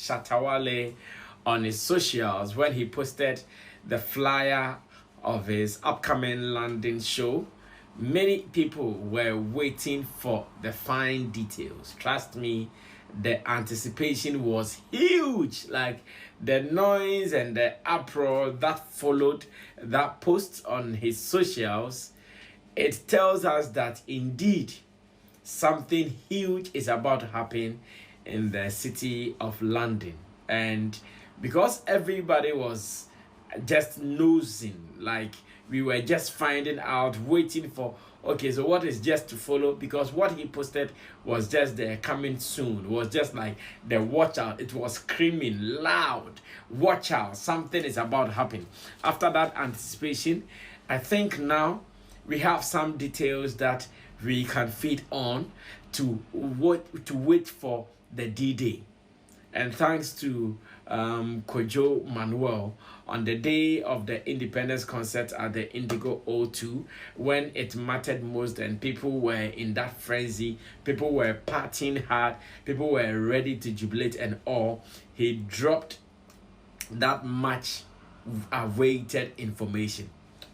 Shatta Wale on his socials when he posted the flyer of his upcoming London show. Many people were waiting for the fine details. Trust me, the anticipation was huge. Like the noise and the uproar that followed that post on his socials, it tells us that indeed something huge is about to happen in the city of London. And because everybody was just nosing, like we were just finding out, waiting for, okay, so what is just to follow? Because what he posted was just the coming soon, was just like the watch out. It was screaming loud, watch out, something is about to happen. After that anticipation, I think now we have some details that we can feed on to wait for the D-Day. And thanks to Kojo Manuel, on the day of the Independence concert at the Indigo O2, when it mattered most and people were in that frenzy, people were partying hard, people were ready to jubilate and all, he dropped that much awaited information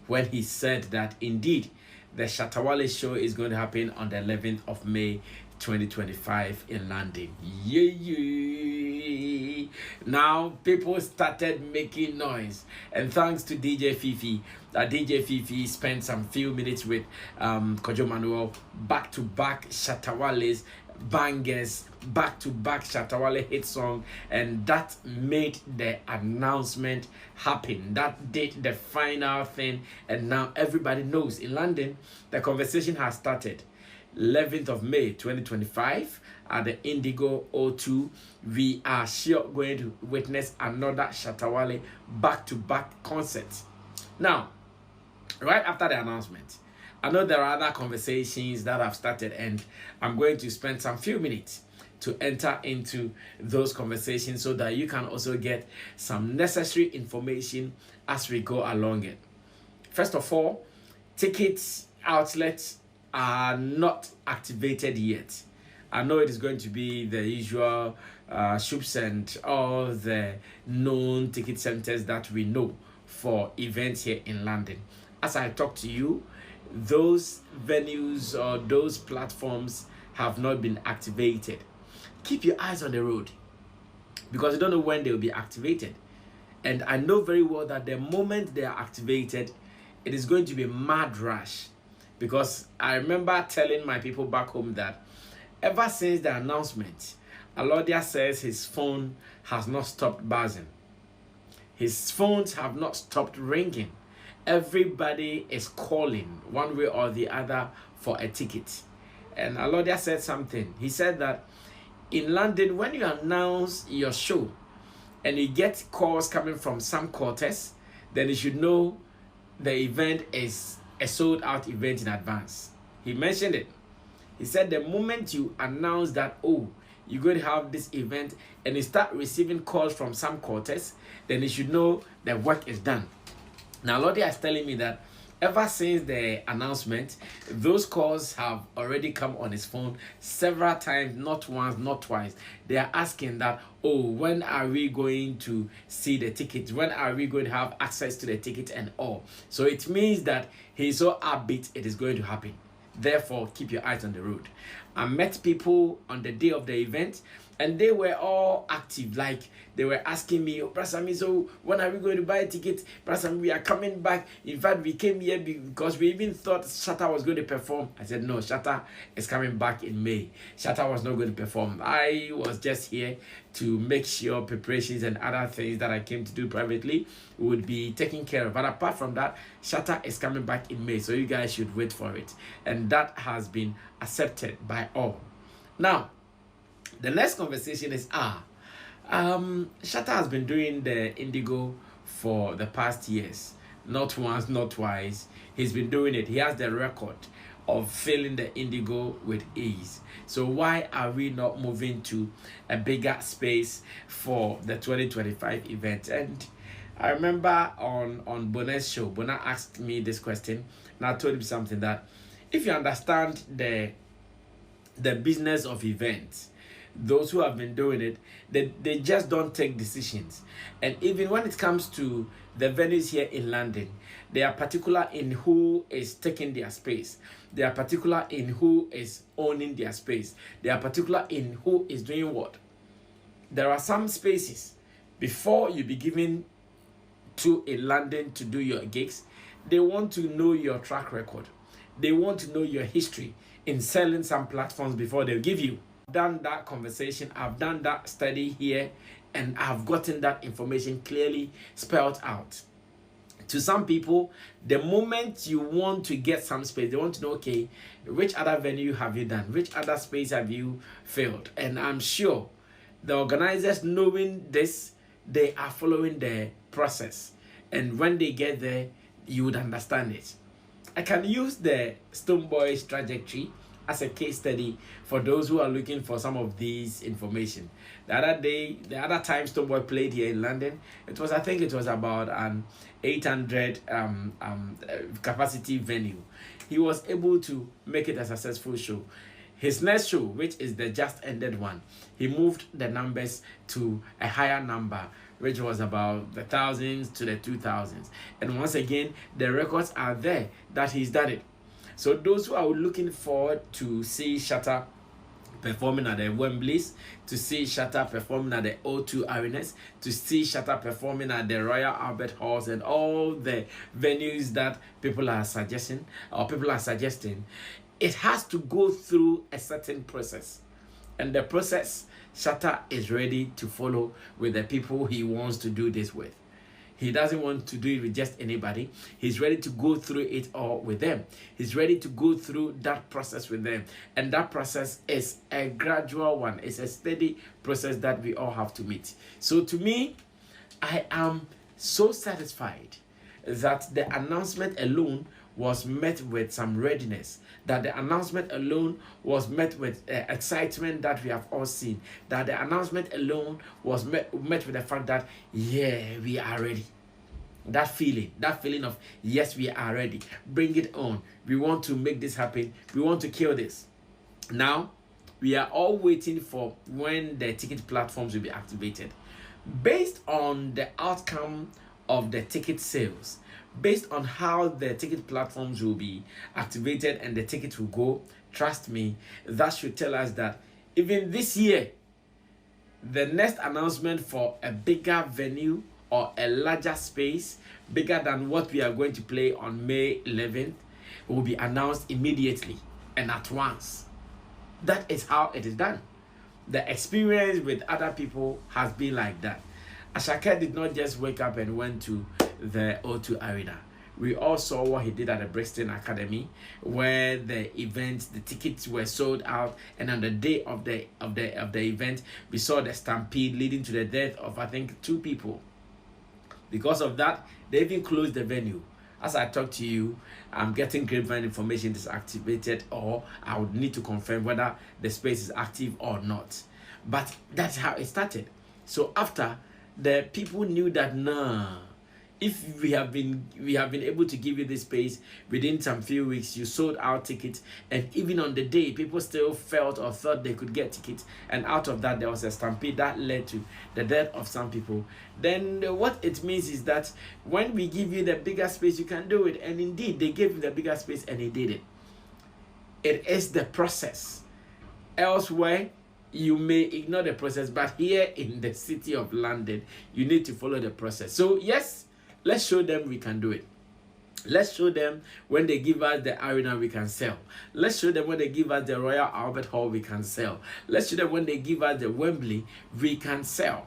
when he said that indeed the Shatta Wale show is going to happen on the 11th of May 2025 in London. Yay! Now people started making noise, and thanks to DJ Fifi, DJ Fifi spent some few minutes with Kojo Manuel, back to back Shatta Wale's bangers, back to back Shatta Wale hit song, and that made the announcement happen. That did the final thing, and now everybody knows in London the conversation has started. 11th of May 2025 at the Indigo O2, we are sure going to witness another Shatta Wale back-to-back concert. Now, right after the announcement, I know there are other conversations that have started, and I'm going to spend some few minutes to enter into those conversations so that you can also get some necessary information as we go along it. First of all, tickets outlets are not activated yet. I know it is going to be the usual shops and all the known ticket centers that we know for events here in London. As I talk to you, those venues or those platforms have not been activated. Keep your eyes on the road because you don't know when they will be activated. And I know very well that the moment they are activated, it is going to be a mad rush. Because I remember telling my people back home that ever since the announcement, Alodia says his phone has not stopped buzzing. His phones have not stopped ringing. Everybody is calling one way or the other for a ticket. And Alodia said something. He said that in London, when you announce your show and you get calls coming from some quarters, then you should know the event is a sold out event in advance. He mentioned it. He said the moment you announce that, oh, you're going to have this event and you start receiving calls from some quarters, then you should know the work is done. Now, Lottie is telling me that ever since the announcement, those calls have already come on his phone several times, not once, not twice. They are asking that, oh, when are we going to see the tickets? When are we going to have access to the ticket and all? So it means that he's so upbeat it is going to happen. Therefore, keep your eyes on the road. I met people on the day of the event and they were all active. Like they were asking me, oh, Brasami, so when are we going to buy a ticket? Brasami, we are coming back. In fact, we came here because we even thought Shatta was going to perform. I said, no, Shatta is coming back in May. Shatta was not going to perform. I was just here to make sure preparations and other things that I came to do privately would be taken care of. But apart from that, Shatta is coming back in May. So you guys should wait for it. And that has been accepted by all. Now, the next conversation is Shatta has been doing the Indigo for the past years. Not once, not twice. He's been doing it. He has the record of filling the Indigo with ease. So why are we not moving to a bigger space for the 2025 event? And I remember on Bona's show, Bona asked me this question, and I told him something that if you understand the business of events, those who have been doing it, they just don't take decisions. And even when it comes to the venues here in London, they are particular in who is taking their space. They are particular in who is owning their space. They are particular in who is doing what. There are some spaces, before you be given to a London to do your gigs, they want to know your track record. They want to know your history in selling some platforms before they give you. I've done that conversation, I've done that study here, and I've gotten that information clearly spelled out. To some people, the moment you want to get some space, they want to know, okay, which other venue have you done? Which other space have you filled? And I'm sure the organizers, knowing this, they are following the process. And when they get there, you would understand it. I can use the Stonebwoy's trajectory as a case study for those who are looking for some of these information. The other time Stonebwoy played here in London, I think it was about an 800 capacity venue. He was able to make it a successful show. His next show, which is the just ended one, he moved the numbers to a higher number, which was about the thousands to the 2000s. And once again, the records are there that he's done it. So those who are looking forward to see Shatta performing at the Wembleys, to see Shatta performing at the O2 Arenas, to see Shatta performing at the Royal Albert Halls and all the venues that people are suggesting, it has to go through a certain process. And the process, Shatta is ready to follow with the people he wants to do this with. He doesn't want to do it with just anybody. He's ready to go through it all with them. He's ready to go through that process with them. And that process is a gradual one. It's a steady process that we all have to meet. So to me, I am so satisfied that the announcement alone was met with some readiness, that the announcement alone was met with excitement that we have all seen, that the announcement alone was met with the fact that, yeah, we are ready. That feeling of, yes, we are ready. Bring it on. We want to make this happen. We want to kill this. Now, we are all waiting for when the ticket platforms will be activated. Based on the outcome of the ticket sales, based on how the ticket platforms will be activated and the tickets will go, trust me, that should tell us that even this year, the next announcement for a bigger venue or a larger space, bigger than what we are going to play on May 11th, will be announced immediately and at once. That is how it is done. The experience with other people has been like that. Ashake did not just wake up and went to the O2 Arena. We all saw what he did at the Brixton Academy, where the tickets were sold out, and on the day of the event, we saw the stampede leading to the death of, I think, 2 people. Because of that, they even closed the venue. As I talk to you, I'm getting grapevine information is activated, or I would need to confirm whether the space is active or not. But that's how it started. So after, the people knew that, nah, if we have been able to give you this space within some few weeks, you sold out tickets, and even on the day people still felt or thought they could get tickets, and out of that there was a stampede that led to the death of some people, then what it means is that when we give you the bigger space, you can do it. And indeed they gave him the bigger space and he did it. It is the process. Elsewhere you may ignore the process, but here in the city of London, you need to follow the process. So yes, let's show them we can do it. Let's show them when they give us the arena, we can sell. Let's show them when they give us the Royal Albert Hall, we can sell. Let's show them when they give us the Wembley, we can sell.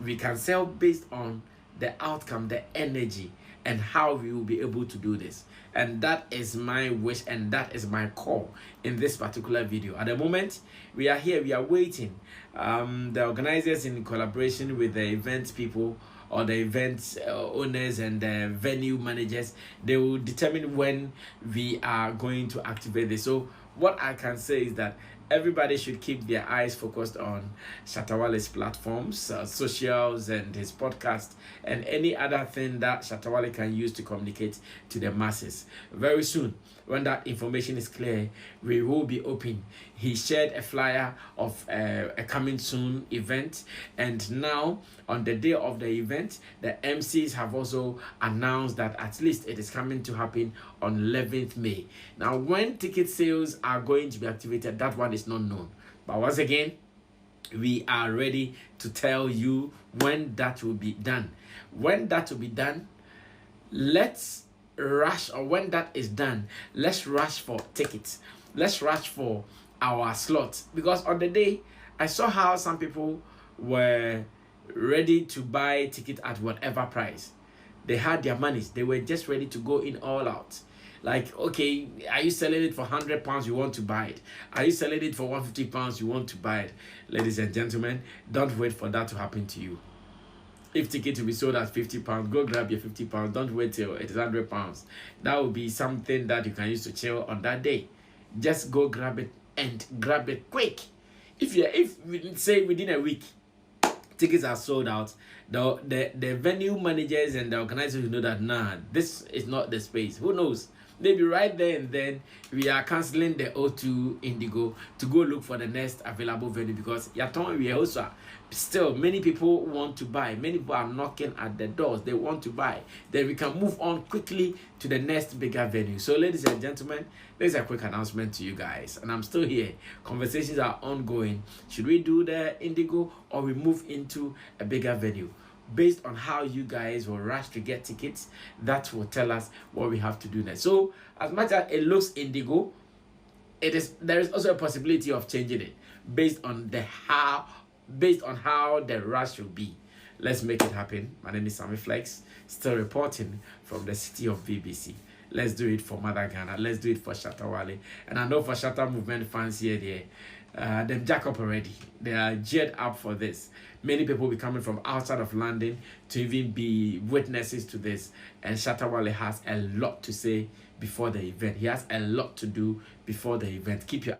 We can sell based on the outcome, the energy, and how we will be able to do this. And that is my wish, and that is my call in this particular video. At the moment, we are here, we are waiting. The organizers, in collaboration with the event people or the event owners and the venue managers, they will determine when we are going to activate this. So what I can say is that everybody should keep their eyes focused on Shatta Wale's platforms, socials, and his podcast, and any other thing that Shatta Wale can use to communicate to the masses. Very soon, when that information is clear, we will be open he shared a flyer of a coming soon event, and now on the day of the event, the MCs have also announced that at least it is coming to happen on 11th May. Now, when ticket sales are going to be activated, that one is not known. But once again, we are ready to tell you when that will be done. When that will be done, let's rush, or when that is done, let's rush for tickets. Let's rush for our slots, because on the day I saw how some people were ready to buy ticket at whatever price. They had their monies, they were just ready to go in all out. Like, okay, are you selling it for £100? You want to buy it? Are you selling it for £150? You want to buy it? Ladies and gentlemen, don't wait for that to happen to you. If ticket will be sold at £50, go grab your £50. Don't wait till it is £100. That will be something that you can use to chill on that day. Just go grab it, and grab it quick. If we say within a week tickets are sold out, the venue managers and the organizers know that this is not the space. Who knows? Maybe right there and then we are canceling the O2 Indigo to go look for the next available venue, because we are also still many people want to buy. Many people are knocking at the doors. They want to buy. Then we can move on quickly to the next bigger venue. So, ladies and gentlemen, there's a quick announcement to you guys, and I'm still here. Conversations are ongoing. Should we do the Indigo or we move into a bigger venue? Based on how you guys will rush to get tickets, that will tell us what we have to do next. So, as much as it looks Indigo, there is also a possibility of changing it based on how the rush will be. Let's make it happen. My name is Sammy Flex, still reporting from the city of BBC. Let's do it for Mother Ghana. Let's do it for Shatta Wale. And I know for Shatta movement fans here, they've jacked up already. They are geared up for this. Many people will be coming from outside of London to even be witnesses to this. And Shatta Wale has a lot to say before the event. He has a lot to do before the event. Keep your